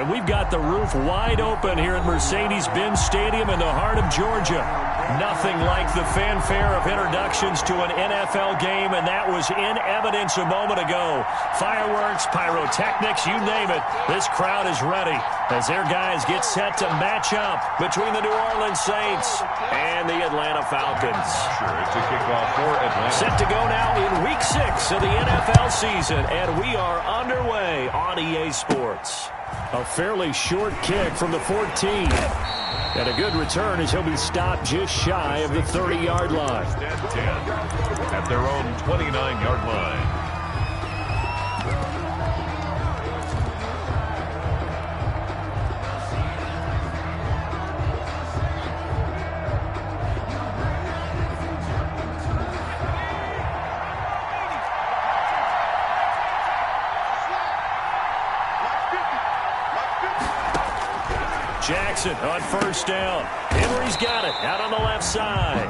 And we've got the roof wide open here at Mercedes-Benz Stadium in the heart of Georgia. Nothing like the fanfare of introductions to an NFL game, and that was in evidence a moment ago. Fireworks, pyrotechnics, you name it. This crowd is ready as their guys get set to match up between the New Orleans Saints and the Atlanta Falcons. Sure, it's a kickoff for Atlanta. Set to go now in Week 6 of the NFL season, and we are underway on EA Sports. A fairly short kick from the 14. And a good return as he'll be stopped just shy of the 30-yard line. 10 at their own 29-yard line. Jackson on first down. Henry's got it out on the left side.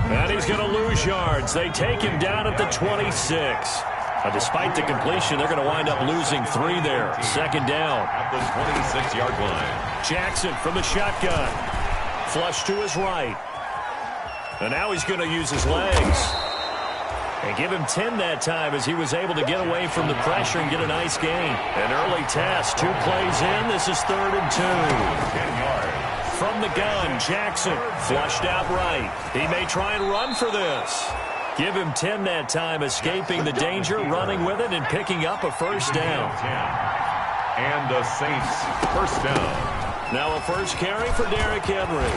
And he's going to lose yards. They take him down at the 26. Despite the completion, they're going to wind up losing 3 there. Second down. At the 26-yard line. Jackson from the shotgun. Flush to his right. And now he's going to use his legs. And give him 10 that time as he was able to get away from the pressure and get a nice gain. An early test. 2 plays in. This is 3rd and 2. 10 yards. From the gun, Jackson flushed out right. He may try and run for this. Give him 10 that time, escaping the danger, running with it, and picking up a first down. And the Saints first down. Now a first carry for Derrick Henry.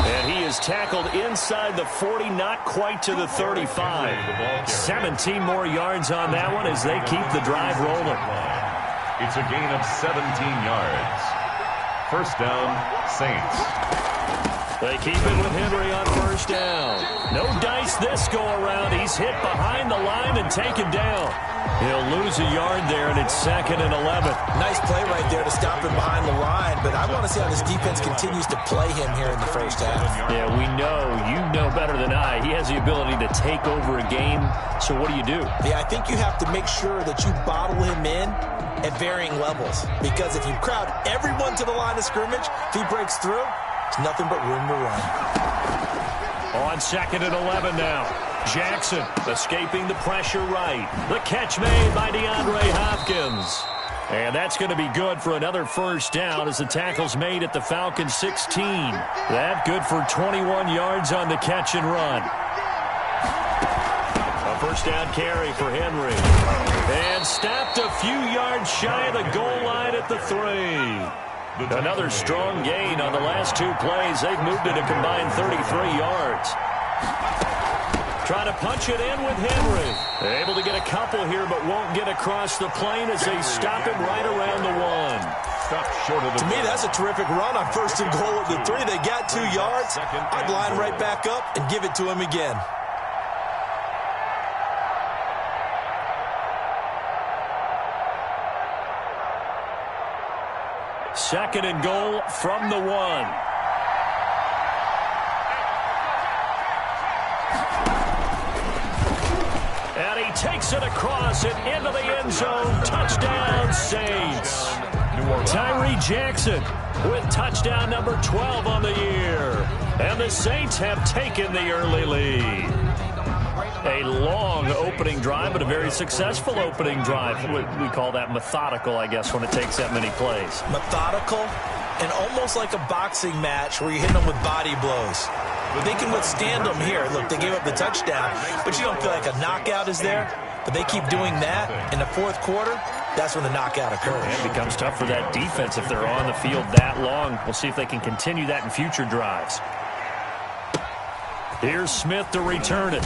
And he is tackled inside the 40, not quite to the 35. 17 more yards on that one as they keep the drive rolling. It's a gain of 17 yards. First down, Saints. They keep it with Henry on first down. No dice this go-around. He's hit behind the line and taken down. He'll lose a yard there, and it's 2nd and 11. Nice play right there to stop him behind the line, but I want to see how this defense continues to play him here in the first half. Yeah, we know. You know better than I. He has the ability to take over a game, so what do you do? Yeah, I think you have to make sure that you bottle him in at varying levels, because if you crowd everyone to the line of scrimmage, if he breaks through, there's nothing but room to run. On 2nd and 11 now. Jackson escaping the pressure right. The catch made by DeAndre Hopkins. And that's going to be good for another first down as the tackle's made at the Falcons 16. That good for 21 yards on the catch and run. A first down carry for Henry. And stopped a few yards shy of the goal line at the 3. Another strong gain on the last 2 plays. They've moved it a combined 33 yards. Trying to punch it in with Henry. They're able to get a couple here, but won't get across the plane as they stop him right around the 1. Stop short of the To me, that's a terrific run on 1st and goal at the 3. They got 2 yards. I'd line right back up and give it to him again. Second and goal from the 1. And he takes it across and into the end zone. Touchdown, Saints. Tyree Jackson with touchdown number 12 on the year. And the Saints have taken the early lead. A long opening drive, but a very successful opening drive. We call that methodical, I guess, when it takes that many plays. Methodical and almost like a boxing match where you're hitting them with body blows. They can withstand them here. Look, they gave up the touchdown, but you don't feel like a knockout is there. But they keep doing that in the 4th quarter. That's when the knockout occurs. And it becomes tough for that defense if they're on the field that long. We'll see if they can continue that in future drives. Here's Smith to return it.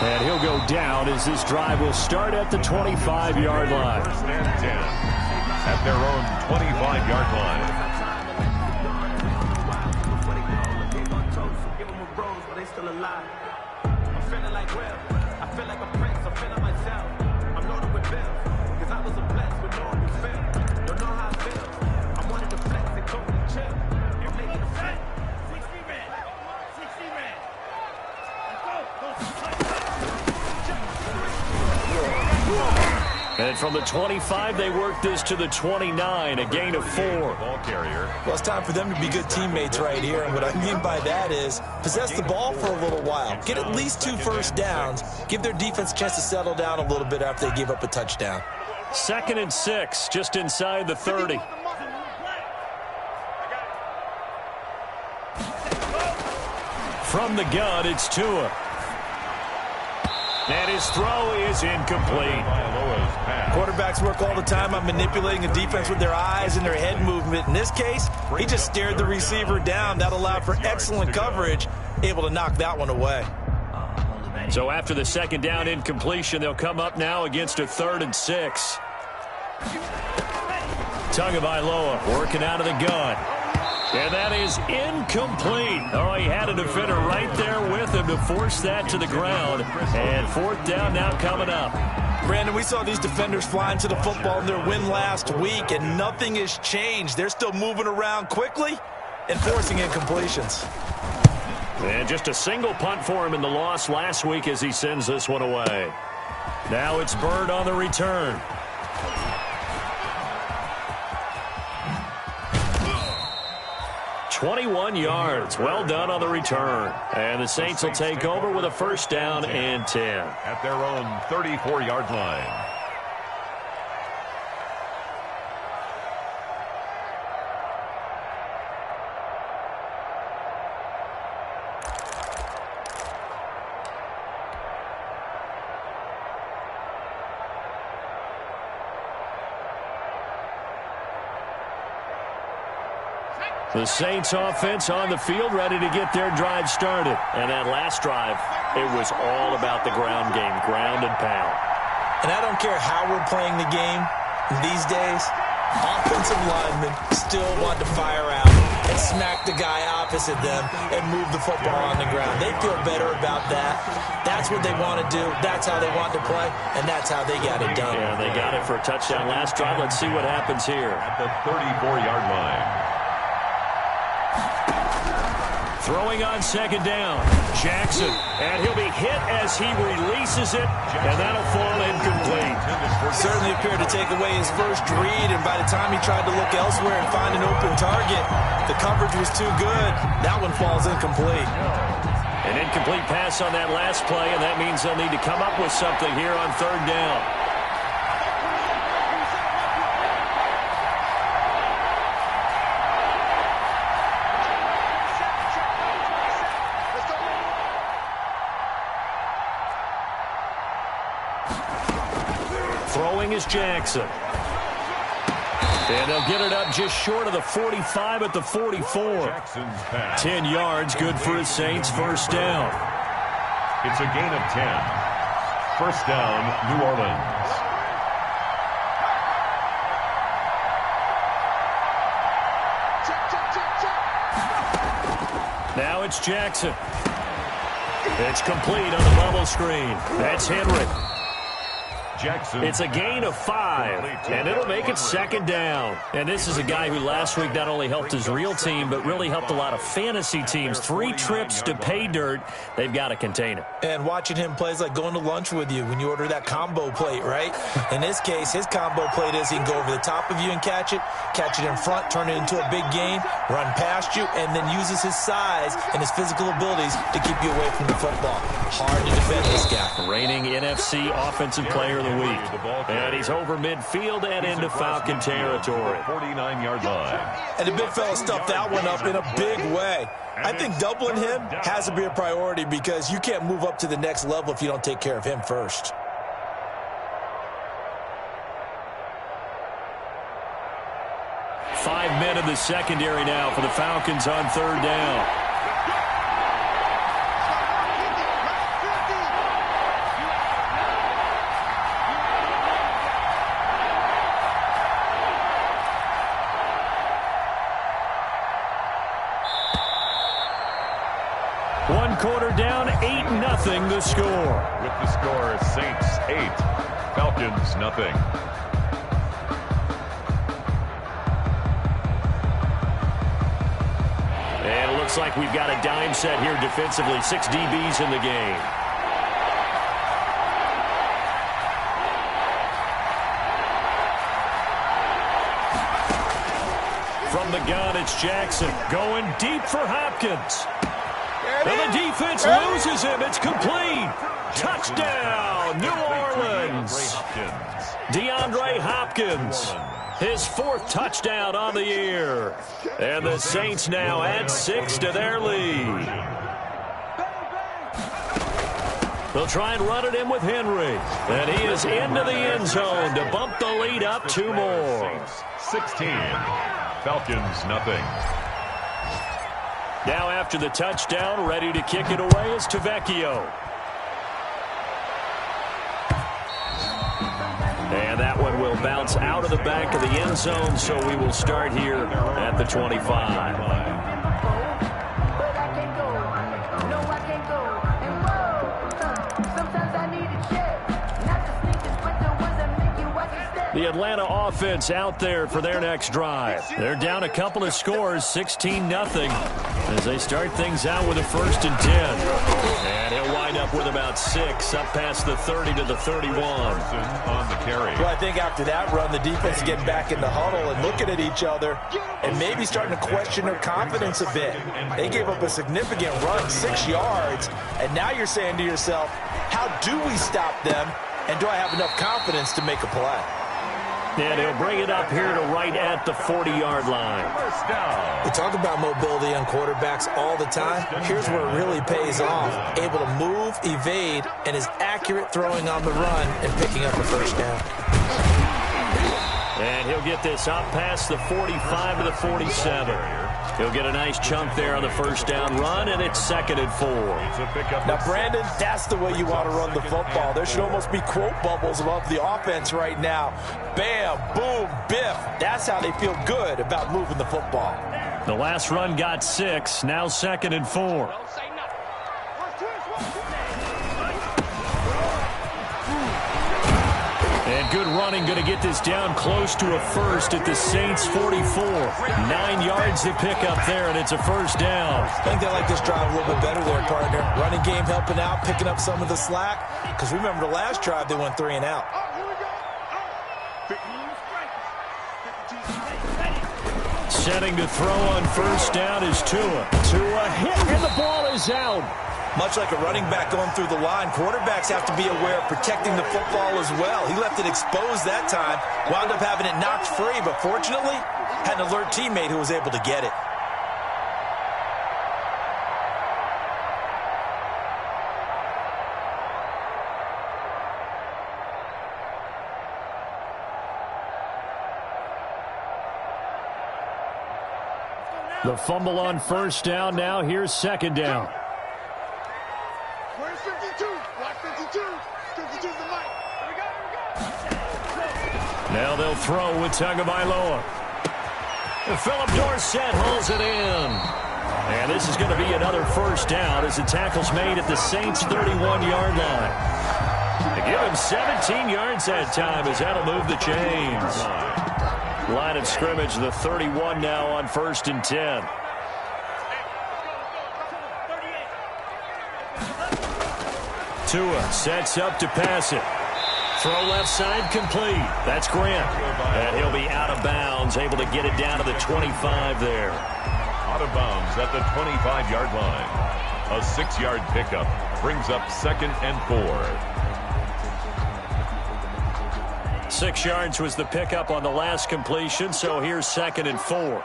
And he'll go down as this drive will start at the 25-yard line. First and 10 at their own 25-yard line. And from the 25, they work this to the 29, a gain of 4. Well, it's time for them to be good teammates right here. And what I mean by that is possess the ball for a little while. Get at least 2 first downs. Give their defense a chance to settle down a little bit after they give up a touchdown. 2nd and 6, just inside the 30. From the gun, it's Tua. And his throw is incomplete. Quarterbacks work all the time on manipulating a defense with their eyes and their head movement. In this case, he just stared the receiver down. That allowed for excellent coverage, able to knock that one away. So after the 2nd down incompletion, they'll come up now against a 3rd and 6. Tagovailoa working out of the gun. And that is incomplete. Oh, he had a defender right there with him to force that to the ground. And 4th down now coming up. Brandon, we saw these defenders flying to the football in their win last week, and nothing has changed. They're still moving around quickly and forcing incompletions. And just a single punt for him in the loss last week as he sends this one away. Now it's Bird on the return. 21 yards. Well done on the return. And the Saints will take over with a 1st down and 10. At their own 34-yard line. The Saints offense on the field, ready to get their drive started. And that last drive, it was all about the ground game, ground and pound. And I don't care how we're playing the game these days, offensive linemen still want to fire out and smack the guy opposite them and move the football on the ground. They feel better about that. That's what they want to do. That's how they want to play, and that's how they got it done. Yeah, they got it for a touchdown last drive. Let's see what happens here. At the 34-yard line. Throwing on 2nd down, Jackson, and he'll be hit as he releases it, and that'll fall incomplete. Certainly appeared to take away his first read, and by the time he tried to look elsewhere and find an open target, the coverage was too good. That one falls incomplete. An incomplete pass on that last play, and that means they'll need to come up with something here on 3rd down. Throwing is Jackson. And they'll get it up just short of the 45 at the 44. 10 yards, good for his Saints. 1st down. It's a gain of 10. 1st down, New Orleans. Now it's Jackson. It's complete on the bubble screen. That's Henry. Jackson. It's a gain of 5, and it'll make it 2nd down. And this is a guy who last week not only helped his real team, but really helped a lot of fantasy teams. 3 trips to pay dirt. They've got to contain it. And watching him play is like going to lunch with you when you order that combo plate, right? In this case, his combo plate is he can go over the top of you and catch it in front, turn it into a big gain, run past you, and then uses his size and his physical abilities to keep you away from the football. Hard to defend this guy. Reigning NFC Offensive Player of the Week. And he's over midfield and into Falcon territory. 49-yard line. And the big fella stuffed that one up in a big way. I think doubling him has to be a priority because you can't move up to the next level if you don't take care of him first. Five men in the secondary now for the Falcons on 3rd down. One quarter down, 8-0 the score. With the score, Saints 8, Falcons 0. And it looks like we've got a dime set here defensively. 6 DBs in the game. From the gun, it's Jackson going deep for Hopkins. And the defense loses him. It's complete. Touchdown, New Orleans. DeAndre Hopkins, his 4th touchdown on the year. And the Saints now add 6 to their lead. They'll try and run it in with Henry. And he is into the end zone to bump the lead up 2 more. 16. Falcons, nothing. Now after the touchdown, ready to kick it away is Tavecchio. And that one will bounce out of the back of the end zone, so we will start here at the 25. The Atlanta offense out there for their next drive. They're down a couple of scores, 16-0, as they start things out with a 1st and 10. And he'll wind up with about 6, up past the 30 to the 31. On the carry. Well, I think after that run, the defense is getting back in the huddle and looking at each other and maybe starting to question their confidence a bit. They gave up a significant run, 6 yards, and now you're saying to yourself, how do we stop them, and do I have enough confidence to make a play? And he'll bring it up here to right at the 40-yard line. We talk about mobility on quarterbacks all the time. Here's where it really pays off. Able to move, evade, and is accurate throwing on the run and picking up a 1st down. And he'll get this up past the 45 to the 47. He'll get a nice chunk there on the 1st down run, and it's 2nd and 4. Now, Brandon, that's the way you want to run the football. There should almost be quote bubbles above the offense right now. Bam, boom, biff. That's how they feel good about moving the football. The last run got 6, now 2nd and 4. And good running, going to get this down close to a 1st at the Saints 44. 9 yards to pick up there, and it's a 1st down. I think they like this drive a little bit better there, partner. Running game helping out, picking up some of the slack. Because remember the last drive, they went 3 and out. Setting to throw on 1st down is Tua. Tua hit, and the ball is out. Much like a running back going through the line, quarterbacks have to be aware of protecting the football as well. He left it exposed that time, wound up having it knocked free, but fortunately, had an alert teammate who was able to get it. The fumble on 1st down. Now here's 2nd down. Where's 52? Block 52. 52's the mic. Here we go. Now they'll throw with Tagovailoa. Philip Dorsett holds it in. And this is going to be another 1st down as the tackle's made at the Saints' 31-yard line. They give him 17 yards that time as that'll move the chains. Line of scrimmage, the 31 now on 1st and 10. Tua sets up to pass it. Throw left side complete. That's Grant. And he'll be out of bounds, able to get it down to the 25 there. Out of bounds at the 25-yard line. A 6-yard pickup brings up 2nd and 4. 6 yards was the pickup on the last completion, so here's 2nd and 4.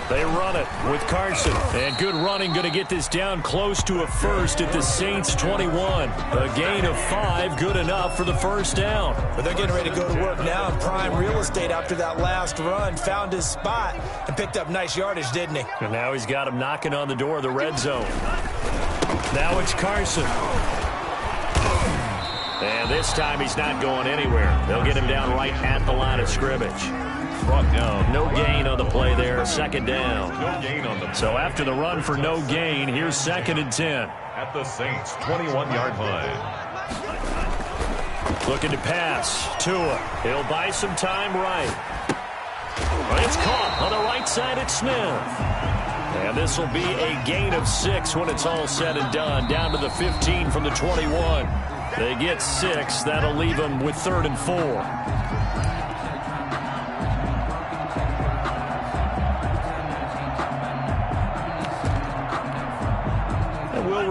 They run it with Carson. And good running, going to get this down close to a 1st at the Saints 21. A gain of 5, good enough for the 1st down. But they're getting ready to go to work now in prime real estate after that last run. Found his spot and picked up nice yardage, didn't he? And now he's got him knocking on the door of the red zone. Now it's Carson. And this time he's not going anywhere. They'll get him down right at the line of scrimmage. Brought down. No gain on the play there. 2nd down. No gain on the play. So after the run for no gain, here's 2nd and 10. At the Saints' 21-yard line. Looking to pass. Tua. He'll buy some time right. It's caught on the right side at Smith. And this will be a gain of 6 when it's all said and done. Down to the 15 from the 21. They get 6. That'll leave them with 3rd and 4.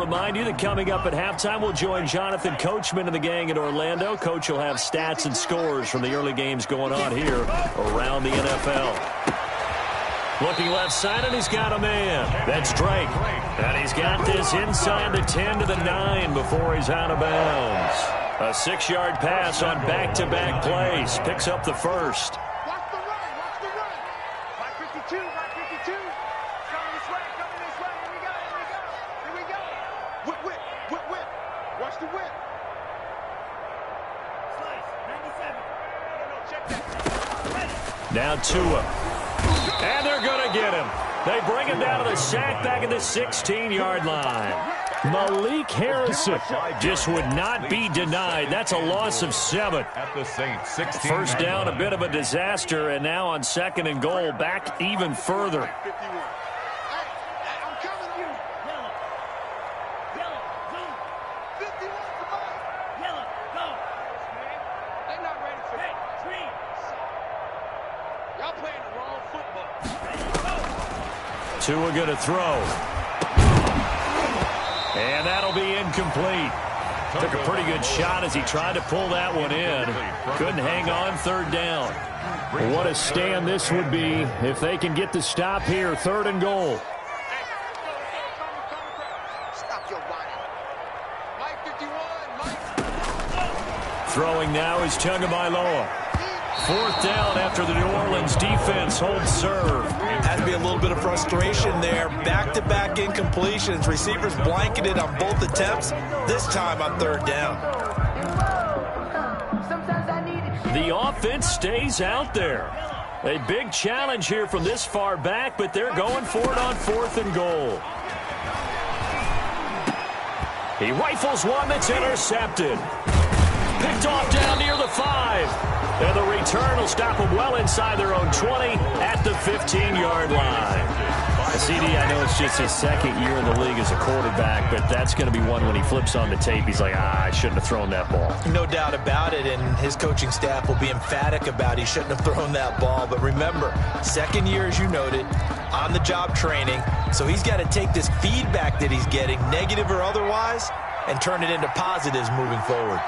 remind you that coming up at halftime, we'll join Jonathan Coachman and the gang in Orlando. Coach will have stats and scores from the early games going on here around the NFL. Looking left side, and he's got a man. That's Drake. And he's got this inside the 10 to the 9 before he's out of bounds. A 6-yard pass on back-to-back plays. Picks up the first. Watch the run. Watch the run. 552. 552. Coming this way. Coming this way. Here we go. Here we go. Here we go. Whip, whip. Whip, whip. Watch the whip. Slice. 97. No, check that. Now Tua. And they're going to get him. They bring him down to the sack back at the 16-yard line. Malik Harrison just would not be denied. That's a loss of 7. At the Saints, 16. First down, a bit of a disaster, and now on 2nd and goal, back even further. 51. Hey, I'm coming to you. Yellow. Yellow. Zoom. 51. Come on. Yellow. Go. They're not ready for that. Green. Y'all playing the wrong football. Tua going to throw. And that'll be incomplete. Took a pretty good shot as he tried to pull that one in. Couldn't hang on 3rd down. What a stand this would be if they can get the stop here. 3rd and goal. Stop your whining. Mike 51. Mike. Throwing now is Tagovailoa. 4th down after the New Orleans defense holds serve. Had to be a little bit of frustration there. Back-to-back incompletions. Receivers blanketed on both attempts. This time on 3rd down. The offense stays out there. A big challenge here from this far back, but they're going for it on 4th and goal. He rifles one that's intercepted. Picked off down near the 5. And the return will stop them well inside their own 20 at the 15-yard line. CD, I know it's just his 2nd year in the league as a quarterback, but that's going to be one when he flips on the tape. He's like, I shouldn't have thrown that ball. No doubt about it, and his coaching staff will be emphatic about he shouldn't have thrown that ball. But remember, 2nd year, as you noted, on-the-job training, so he's got to take this feedback that he's getting, negative or otherwise, and turn it into positives moving forward.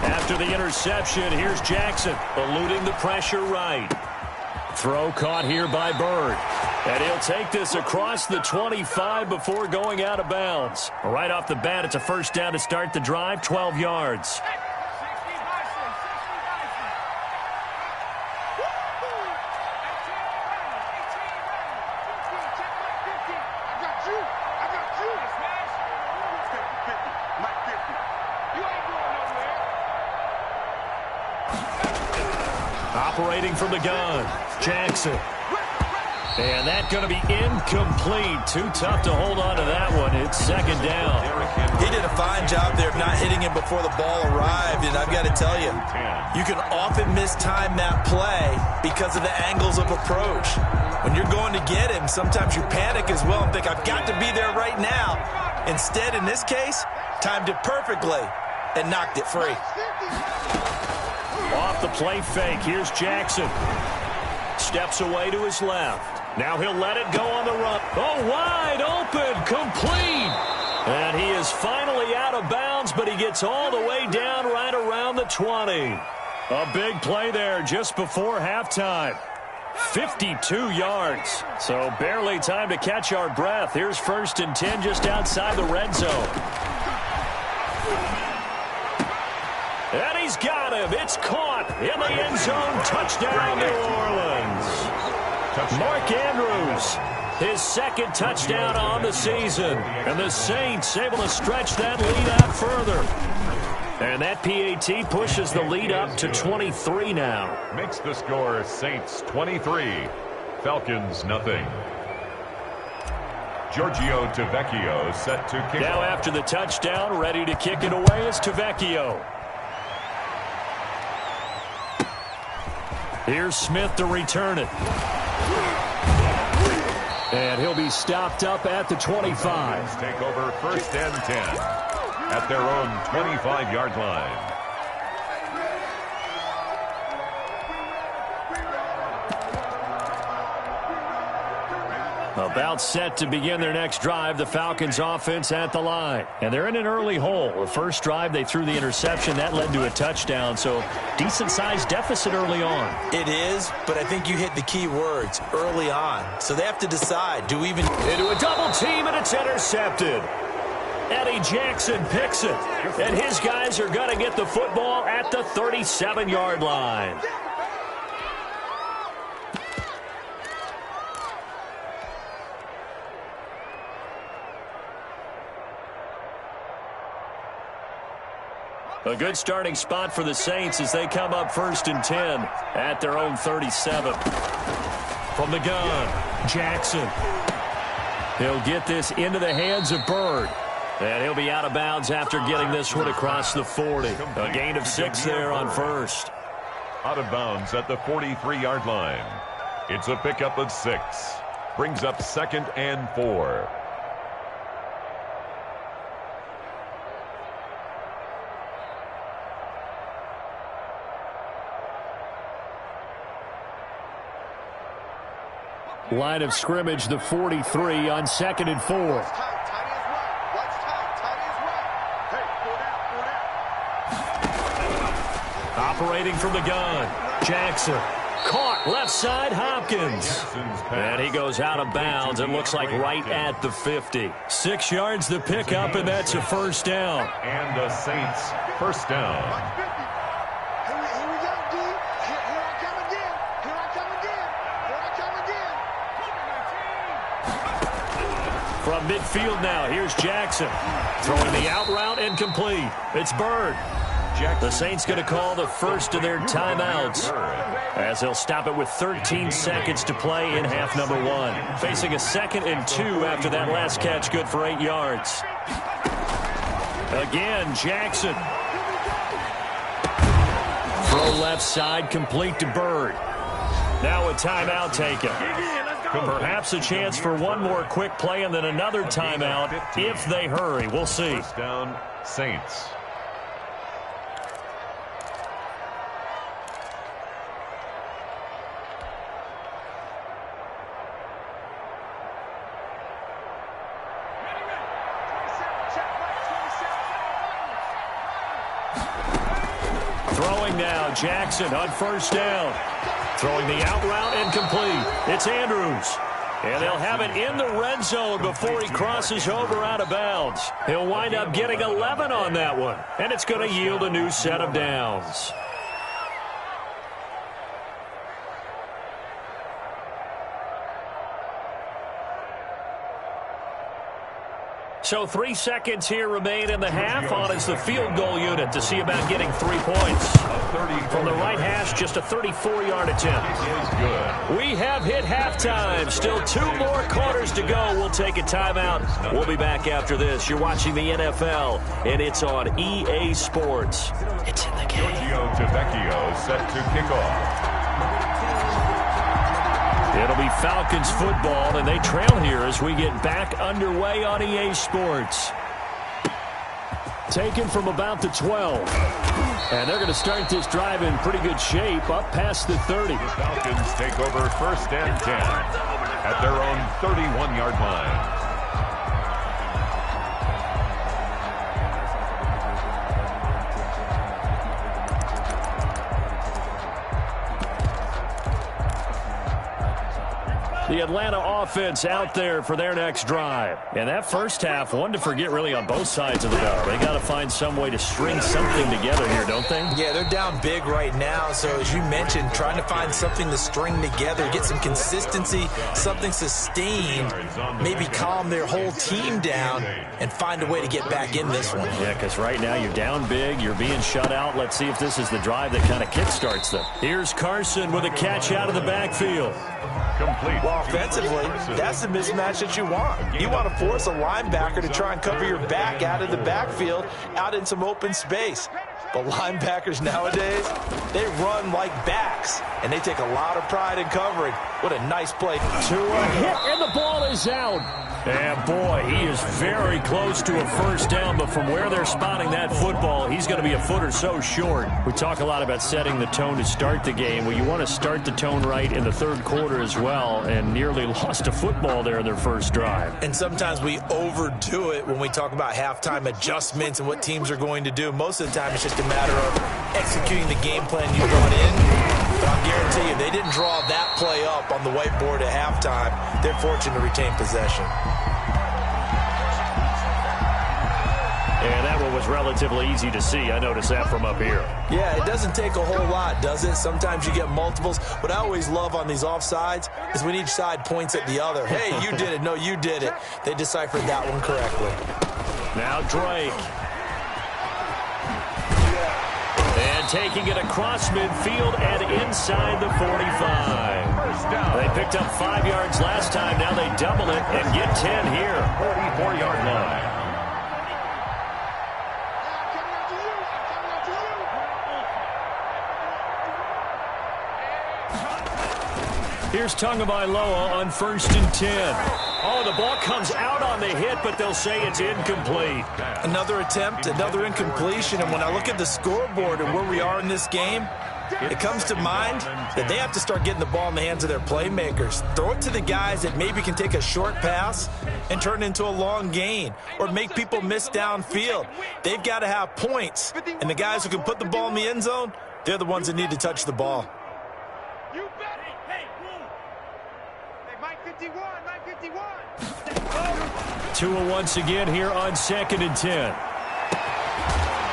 After the interception, here's Jackson, eluding the pressure right. Throw caught here by Bird. And he'll take this across the 25 before going out of bounds. Right off the bat, it's a 1st down to start the drive, 12 yards. Operating from the gun, Jackson. And that's going to be incomplete. Too tough to hold on to that one. It's 2nd down. He did a fine job there of not hitting him before the ball arrived. And I've got to tell you, you can often mistime that play because of the angles of approach. When you're going to get him, sometimes you panic as well and think, I've got to be there right now. Instead, in this case, timed it perfectly and knocked it free. Off the play fake, here's Jackson. Steps away to his left. Now he'll let it go on the run. Oh, wide open, complete. And he is finally out of bounds, but he gets all the way down right around the 20. A big play there just before halftime. 52 yards. So barely time to catch our breath. Here's 1st and 10 just outside the red zone. And he's got him. It's caught in the end zone. Touchdown, New Orleans. Mark Andrews, his 2nd touchdown on the season. And the Saints able to stretch that lead out further. And that PAT pushes the lead up to 23 now. Makes the score Saints 23, Falcons nothing. Giorgio Tavecchio set to kick now off. After the touchdown, ready to kick it away is Tavecchio. Here's Smith to return it. And he'll be stopped up at the 25. Take over 1st and 10 at their own 25-yard line. About set to begin their next drive, the Falcons offense at the line. And they're in an early hole. The first drive, they threw the interception. That led to a touchdown, so decent-sized deficit early on. It is, but I think you hit the key words, early on. So they have to decide, do we even... Into a double team, and it's intercepted. Eddie Jackson picks it, and his guys are going to get the football at the 37-yard line. A good starting spot for the Saints as they come up 1st and 10 at their own 37. From the gun, Jackson. He'll get this into the hands of Bird. And he'll be out of bounds after getting this one across the 40. A gain of 6 there on first. Out of bounds at the 43-yard line. It's a pickup of 6. Brings up 2nd and 4. Line of scrimmage, the 43 on 2nd and 4. Operating from the gun, Jackson. Caught left side, Hopkins. And he goes out of bounds. It looks like right at the 50. 6 yards the pickup, and that's a first down. And the Saints first down. From midfield now, here's Jackson. Throwing the out route and complete. It's Bird. The Saints going to call the first of their timeouts as they'll stop it with 13 seconds to play in half number 1. Facing a 2nd and 2 after that last catch, good for 8 yards. Again, Jackson. Throw left side, complete to Bird. Now a timeout taken. Perhaps a chance for one more quick play and then another timeout if they hurry. We'll see. First down, Saints. Throwing now, Jackson on first down. Throwing the out route and complete. It's Andrews. And they'll have it in the red zone before he crosses over out of bounds. He'll wind up getting 11 on that one. And it's going to yield a new set of downs. So 3 seconds here remain in the half. On is the field goal unit to see about getting 3 points. From the right hash, just a 34-yard attempt. We have hit halftime. Still 2 more quarters to go. We'll take a timeout. We'll be back after this. You're watching the NFL, and it's on EA Sports. It's in the game. Giorgio Tavecchio set to kick off. It'll be Falcons football, and they trail here as we get back underway on EA Sports. Taken from about the 12. And they're going to start this drive in pretty good shape, up past the 30. The Falcons take over 1st and 10 at their own 31-yard line. The Atlanta offense out there for their next drive. And that first half, one to forget really on both sides of the ball. They got to find some way to string something together here, don't they? Yeah, they're down big right now. So as you mentioned, trying to find something to string together, get some consistency, something sustained, maybe calm their whole team down and find a way to get back in this one. Yeah, because right now you're down big, you're being shut out. Let's see if this is the drive that kind of kickstarts them. Here's Carson with a catch out of the backfield. Complete. Well, offensively, that's the mismatch that you want. You want to force a linebacker to try and cover your back out of the backfield, out in some open space. But linebackers nowadays, they run like backs, and they take a lot of pride in covering. What a nice play. To a hit, and the ball is out. And boy, he is very close to a first down, but from where they're spotting that football, he's going to be a foot or so short. We talk a lot about setting the tone to start the game. Well, you want to start the tone right in the third quarter as well, and nearly lost a football there in their first drive. And sometimes we overdo it when we talk about halftime adjustments and what teams are going to do. Most of the time, it's just a matter of executing the game plan you brought in. But I'll guarantee you, they didn't draw that play up on the whiteboard at halftime. They're fortunate to retain possession. And that one was relatively easy to see. I noticed that from up here. Yeah, it doesn't take a whole lot, does it? Sometimes you get multiples. What I always love on these offsides is when each side points at the other. Hey, you did it. No, you did it. They deciphered that one correctly. Now Drake. And taking it across midfield and inside the 45. They picked up 5 yards last time. Now they double it and get 10 here. 44-yard line. Here's Tagovailoa on 1st and 10. Oh, the ball comes out on the hit, but they'll say it's incomplete. Another attempt, another incompletion, and when I look at the scoreboard and where we are in this game, it comes to mind that they have to start getting the ball in the hands of their playmakers. Throw it to the guys that maybe can take a short pass and turn it into a long gain or make people miss downfield. They've got to have points, and the guys who can put the ball in the end zone, they're the ones that need to touch the ball. Tua once again here on 2nd and 10.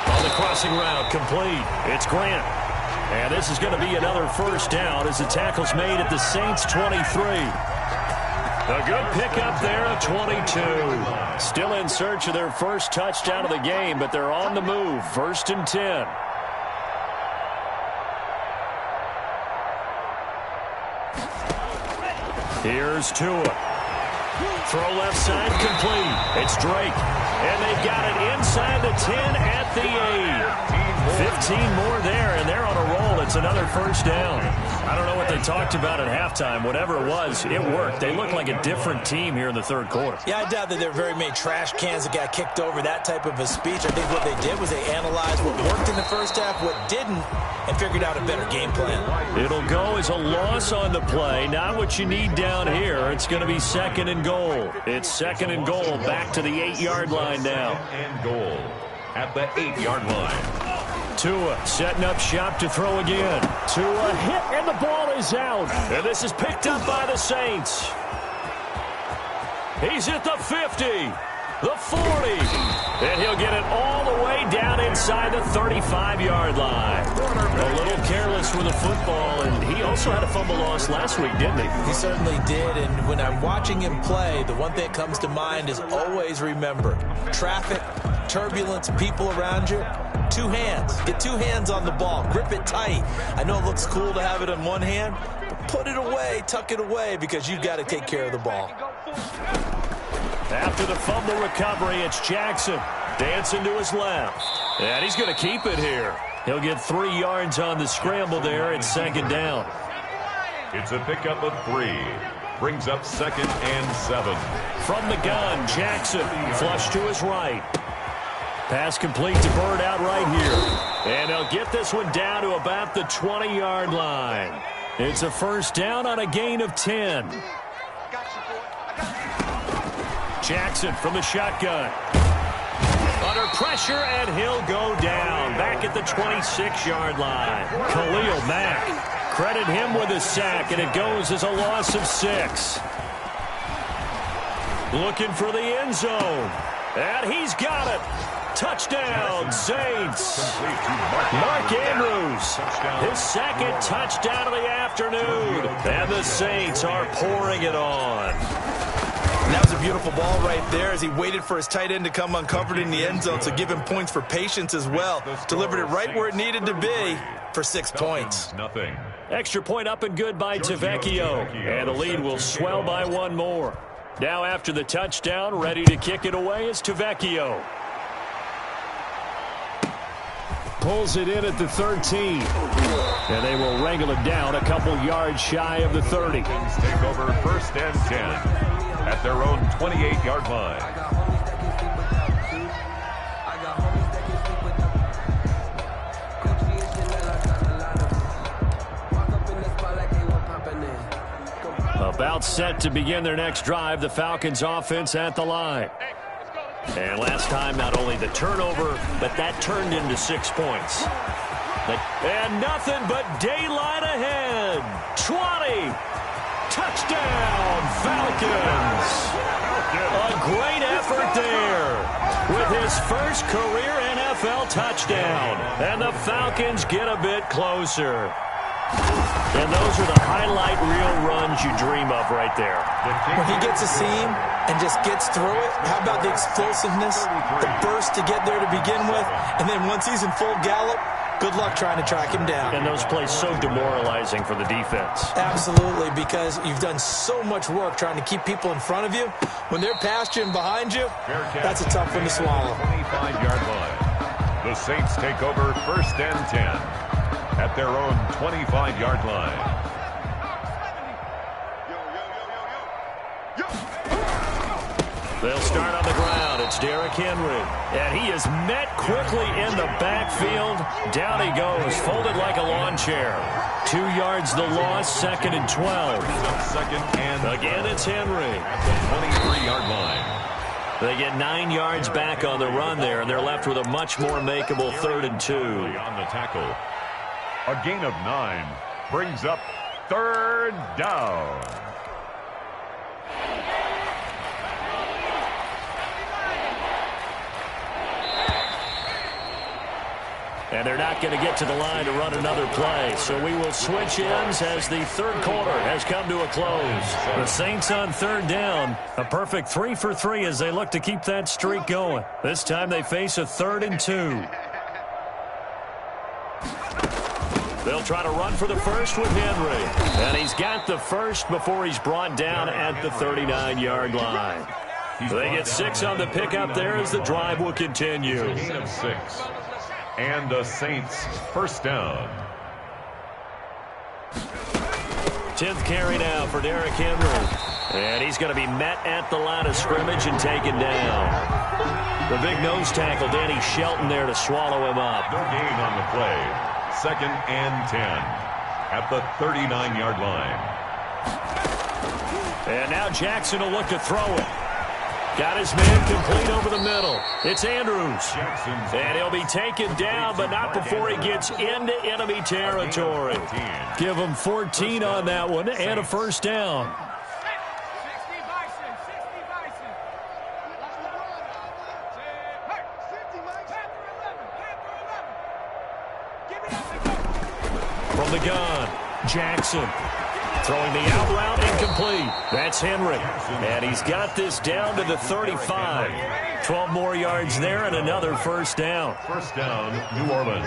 On the crossing route, complete. It's Grant. And this is going to be another first down as the tackle's made at the Saints' 23. A good pickup there at 22. Still in search of their first touchdown of the game, but they're on the move. 1st and 10. Here's Tua. Throw left side, complete. It's Drake. And they've got it inside the 10 at the 8. 15 more there, and they're on a roll. It's another first down. I don't know what they talked about at halftime. Whatever it was, it worked. They look like a different team here in the third quarter. Yeah, I doubt that there were very many trash cans that got kicked over, that type of a speech. I think what they did was they analyzed what worked in the first half, what didn't, and figured out a better game plan. It'll go as a loss on the play. Not what you need down here. It's going to be 2nd and goal. It's 2nd and goal. Back to the 8-yard line now. And goal at the 8-yard line. Tua setting up shop to throw again. Tua hit, and the ball is out. And this is picked up by the Saints. He's at the 50, the 40, and he'll get it all the way down inside the 35-yard line. A little careless with the football, and he also had a fumble loss last week, didn't he? He certainly did, and when I'm watching him play, the one thing that comes to mind is always remember, traffic, turbulence, people around you, 2 hands. Get 2 hands on the ball. Grip it tight. I know it looks cool to have it in one hand, but put it away, tuck it away, because you've got to take care of the ball. After the fumble recovery, it's Jackson dancing to his left. And he's going to keep it here. He'll get 3 yards on the scramble there. It's 2nd down. It's a pickup of 3. Brings up 2nd and 7. From the gun, Jackson flush to his right. Pass complete to Bird out right here. And he'll get this one down to about the 20-yard line. It's a first down on a gain of 10. Jackson from the shotgun. Under pressure, and he'll go down. Back at the 26-yard line. Khalil Mack. Credit him with a sack, and it goes as a loss of 6. Looking for the end zone. And he's got it. Touchdown, Saints. Mark Andrews, his 2nd touchdown of the afternoon. And the Saints are pouring it on. And that was a beautiful ball right there as he waited for his tight end to come uncovered in the end zone, so give him points for patience as well. Delivered it right where it needed to be for 6 points. Nothing. Extra point up and good by Tavecchio. And the lead will swell by 1 more. Now after the touchdown, ready to kick it away is Tavecchio. Pulls it in at the 13. And they will wrangle it down a couple yards shy of the 30. Take over 1st and 10. at their own 28-yard line. About set to begin their next drive, the Falcons offense at the line. And last time, not only the turnover, but that turned into 6 points. And nothing but daylight ahead. 20. Touchdown, Falcons. A great effort there with his first career NFL touchdown. And the Falcons get a bit closer. And those are the highlight reel runs you dream of right there. When he gets a seam and just gets through it, how about the explosiveness, the burst to get there to begin with, and then once he's in full gallop, good luck trying to track him down. And those plays so demoralizing for the defense. Absolutely, because you've done so much work trying to keep people in front of you. When they're past you and behind you, that's a tough one to swallow. 25-yard line. The Saints take over 1st and 10. At their own 25-yard line. They'll start on the ground. It's Derrick Henry. And he is met quickly in the backfield. Down he goes, folded like a lawn chair. 2 yards the loss, 2nd and 12. Again, it's Henry. At the 23-yard line. They get 9 yards back on the run there, and they're left with a much more makeable 3rd and 2. On the tackle. A gain of 9 brings up 3rd down. And they're not going to get to the line to run another play. So we will switch ends as the 3rd quarter has come to a close. The Saints on 3rd down. A perfect 3 for 3 as they look to keep that streak going. This time they face a 3rd and 2. They'll try to run for the first with Henry. And he's got the first before he's brought down at the 39-yard line. They get 6 on the pickup there as the drive will continue. Gain of 6. And the Saints 1st down. 10th carry now for Derrick Henry. And he's going to be met at the line of scrimmage and taken down. The big nose tackle, Danny Shelton, there to swallow him up. No gain on the play. 2nd and 10 at the 39-yard line. And now Jackson will look to throw it. Got his man complete over the middle. It's Andrews. And he'll be taken down, but not before he gets into enemy territory. Give him 14 on that one and a 1st down. From the gun, Jackson. Throwing the out route incomplete. That's Henry. And he's got this down to the 35. 12 more yards there and another 1st down. 1st down, New Orleans.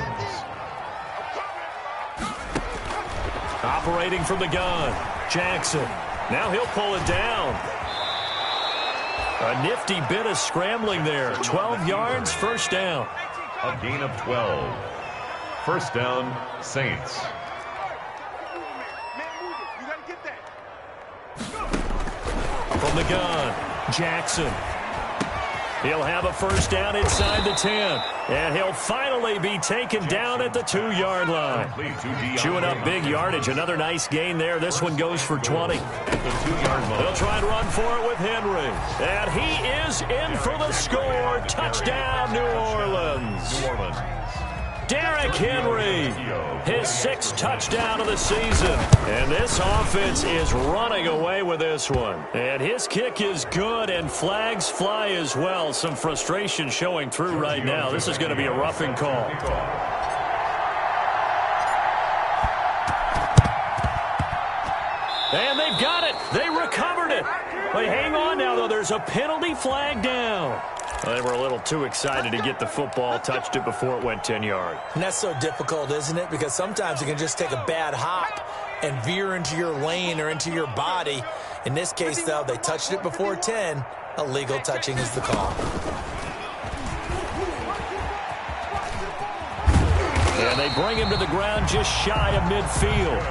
Operating from the gun, Jackson. Now he'll pull it down. A nifty bit of scrambling there. 12 yards, 1st down. A gain of 12. 1st down, Saints. From the gun, Jackson. He'll have a 1st down inside the 10. And he'll finally be taken down at the 2-yard line. Chewing up big yardage. Another nice gain there. This one goes for 20. They'll try and run for it with Henry. And he is in for the score. Touchdown, New Orleans. Derrick Henry, his 6th touchdown of the season. And this offense is running away with this one. And his kick is good, and flags fly as well. Some frustration showing through right now. This is going to be a roughing call. And they've got it. They recovered it. But hang on now, though. There's a penalty flag down. They were a little too excited to get the football, touched it before it went 10 yards. And that's so difficult, isn't it? Because sometimes you can just take a bad hop and veer into your lane or into your body. In this case, though, they touched it before 10. Illegal touching is the call. And they bring him to the ground just shy of midfield.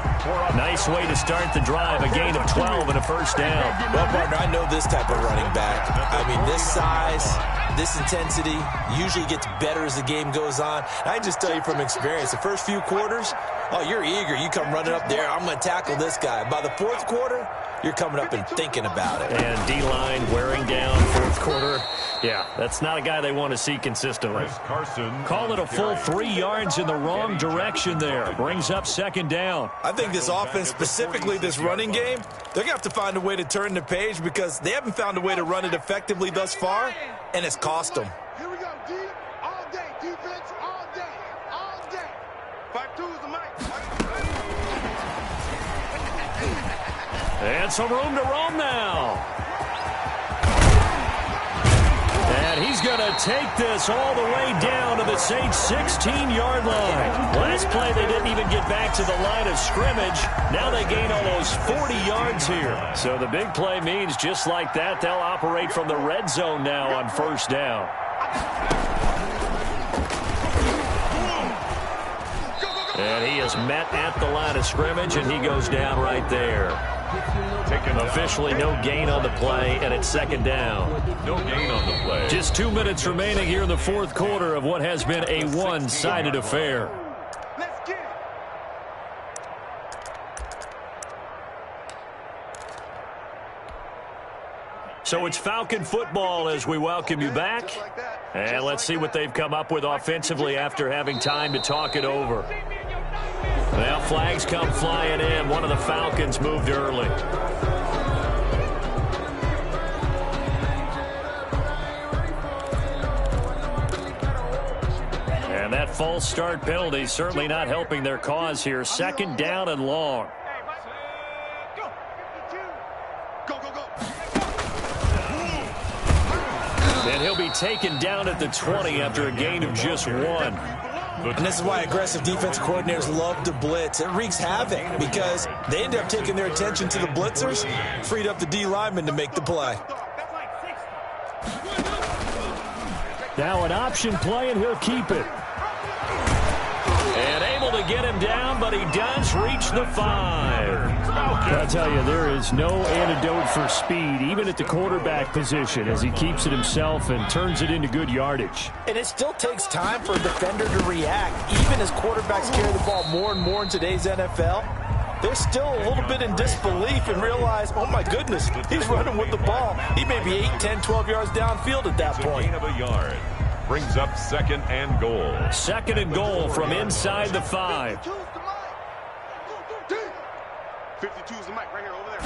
Nice way to start the drive, a gain of 12 and a first down. Well, partner, I know this type of running back. I mean, this size, this intensity usually gets better as the game goes on. I can just tell you from experience, the first few quarters, oh, you're eager. You come running up there, I'm going to tackle this guy. By the fourth quarter, you're coming up and thinking about it. And D-line wearing down fourth quarter. Yeah, that's not a guy they want to see consistently. Call it a full 3 yards in the wrong direction there. Brings up second down. I think this offense, specifically this running game, they're going to have to find a way to turn the page because they haven't found a way to run it effectively thus far, and it's cost them. Here we go, D. All day. Defense all day. All day. 5-2 is the mic. And some room to roam now. And he's going to take this all the way down to the Saints' 16-yard line. Last play, they didn't even get back to the line of scrimmage. Now they gain almost 40 yards here. So the big play means just like that, they'll operate from the red zone now on first down. And he is met at the line of scrimmage, and he goes down right there. Officially no gain on the play, and it's second down. No gain on the play. Just 2 minutes remaining here in the fourth quarter of what has been a one-sided affair. Let's get it. So it's Falcon football as we welcome you back. And let's see what they've come up with offensively after having time to talk it over. Now flags come flying in. One of the Falcons moved early. And that false start penalty certainly not helping their cause here. Second down and long. And he'll be taken down at the 20 after a gain of just 1. And this is why aggressive defensive coordinators love to blitz. It wreaks havoc because they end up taking their attention to the blitzers, freed up the D lineman to make the play. Now an option play, and he'll keep it. And able to get him down, but he does reach the 5. I'll tell you, there is no antidote for speed, even at the quarterback position, as he keeps it himself and turns it into good yardage. And it still takes time for a defender to react. Even as quarterbacks carry the ball more and more in today's NFL, they're still a little bit in disbelief and realize, oh my goodness, he's running with the ball. He may be 8, 10, 12 yards downfield at that point. Gain of a yard. Brings up second and goal. Second and goal from inside the 5. 52's the mic right here over there.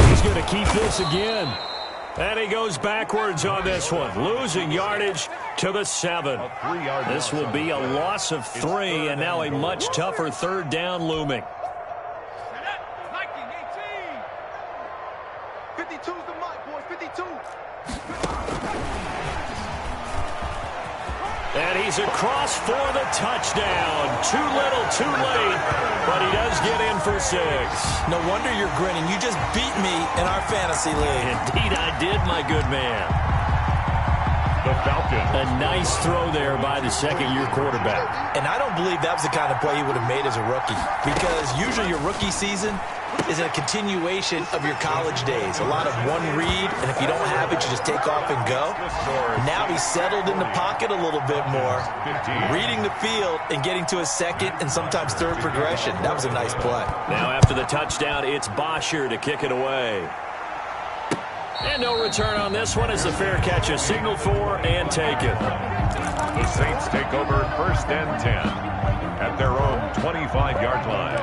He's going to keep this again. And he goes backwards on this one, losing yardage to the 7. This will be a loss of 3, and now a much tougher third down looming. 52's the mic, boys. 52. And he's across for the touchdown. Too little, too late, but he does get in for 6. No wonder you're grinning. You just beat me in our fantasy league. Indeed I did, my good man. The Falcons. A nice throw there by the second-year quarterback. And I don't believe that was the kind of play he would have made as a rookie, because usually your rookie season is a continuation of your college days. A lot of one read, and if you don't have it, you just take off and go. Now he's settled in the pocket a little bit more, reading the field and getting to his second and sometimes third progression. That was a nice play. Now after the touchdown, it's Bosher to kick it away. And no return on this one as the fair catch is signaled for and taken. The Saints take over first and 10 at their own 25-yard line.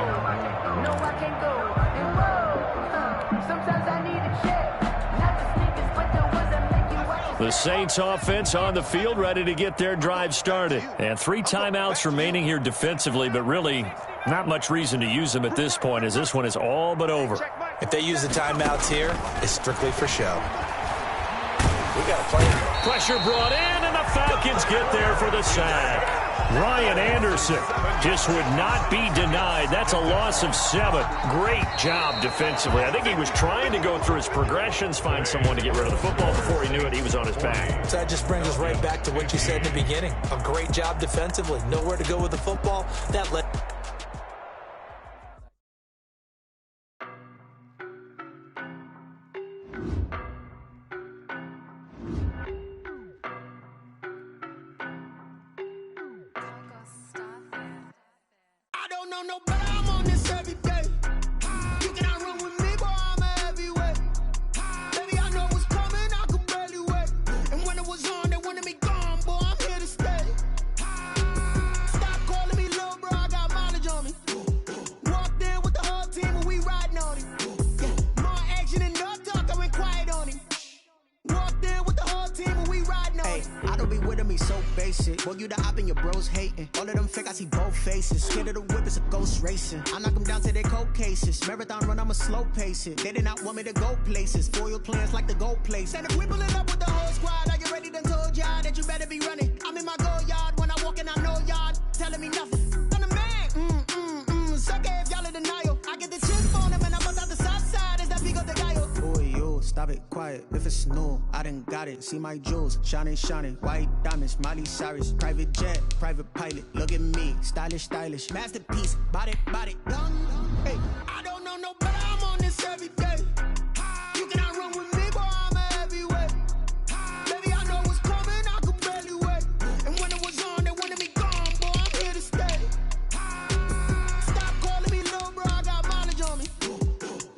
The Saints offense on the field, ready to get their drive started. And 3 timeouts remaining here defensively, but really not much reason to use them at this point, as this one is all but over. If they use the timeouts here, it's strictly for show. We got to play. Pressure brought in, and the Falcons get there for the sack. Ryan Anderson just would not be denied. That's a loss of 7. Great job defensively. I think he was trying to go through his progressions, find someone to get rid of the football. Before he knew it, he was on his back. So that just brings us right back to what you said in the beginning. A great job defensively. Nowhere to go with the football. That led... I don't know no better, I'm on this every day. You cannot run with me, boy, I'm a heavyweight. Baby, I know what's coming, I could barely wait. And when it was on, they wanted me gone, boy, I'm here to stay. Stop calling me little bro, I got mileage on me. Walked in with the whole team and we riding on him. Yeah, more action and no talk, I went quiet on him. Walked in with the whole team and we riding on him. I don't be with him, he's so basic. Boy, you the op and your bros hating. All of them fake, I see both faces. Scared of the whip, it's a ghost racing. I knock them down to their cold cases. Marathon run, I'ma slow pace it. They did not want me to go places. Foil plans like the gold place. And if we pulling up with the whole squad, are you ready? Done told y'all that you better be running. I'm in my go yard. When I walk in, I know y'all telling me nothing. I'm the man. Suck it if y'all in denial. I get the chip on him and I bust out the south side. Is that big of the guy? Boy, yo, stop it, quiet. If it's new, I done got it. See my jewels, shining, shining. White diamonds, Miley Cyrus. Private jet, private pilot. Look at me, stylish, stylish. Masterpiece, body, young. Hey, I don't know no better, I'm on this every day. You cannot run with me, boy, I'm a heavyweight. Baby, I know what's coming, I could barely wait. And when it was on, they wanted me gone, boy, I'm here to stay. Stop calling me little bro, I got mileage on me.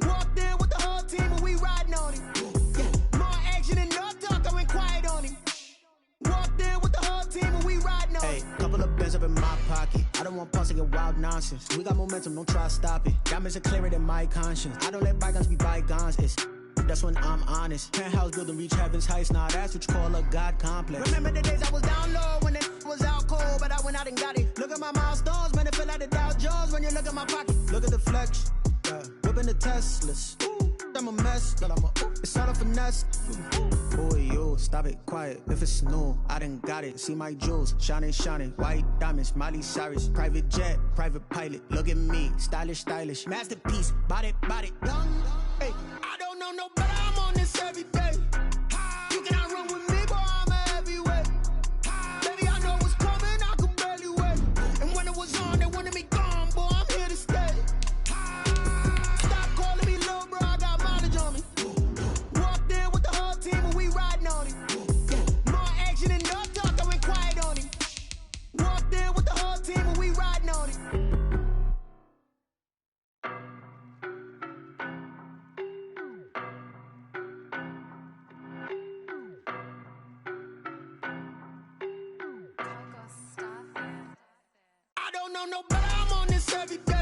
Walked in with the whole team and we riding on him. Yeah, more action and no talk, I went quiet on him. Walked in with the whole team and we riding on him. hey, couple of bands up in my pocket. I don't want pause to get wild nonsense. We got momentum, don't try to stop it. Diamonds are clearer than my conscience. I don't let bygones be bygones. It's that's when I'm honest. Penthouse building reach heaven's heights. Nah, that's what you call a God complex. Remember the days I was down low when it was out cold, but I went out and got it. Look at my milestones, man, it feel like the Dow Jones when you look at my pocket. Look at the flex, whipping the Teslas. I'm a mess, but it's all a finesse. Boy, yo, stop it, quiet. If it's new, I done got it. See my jewels, shining, shining. White diamonds, Miley Cyrus. Private jet, private pilot. Look at me, stylish, stylish. Masterpiece, body, young. Hey, I don't know no better, I'm on this every day. You cannot run with me, boy, I'm a heavyweight. Baby, I know what's coming, I could barely wait. And when it was on, they wanted me gone, boy, I'm here to stay. Stop calling me little bro, I got mileage on me. Walked in with the whole team and we riding on him. Yeah, more action and no talk, I went quiet on him. Walked in with the whole team and we riding on him. I don't know no better, I'm on this every day.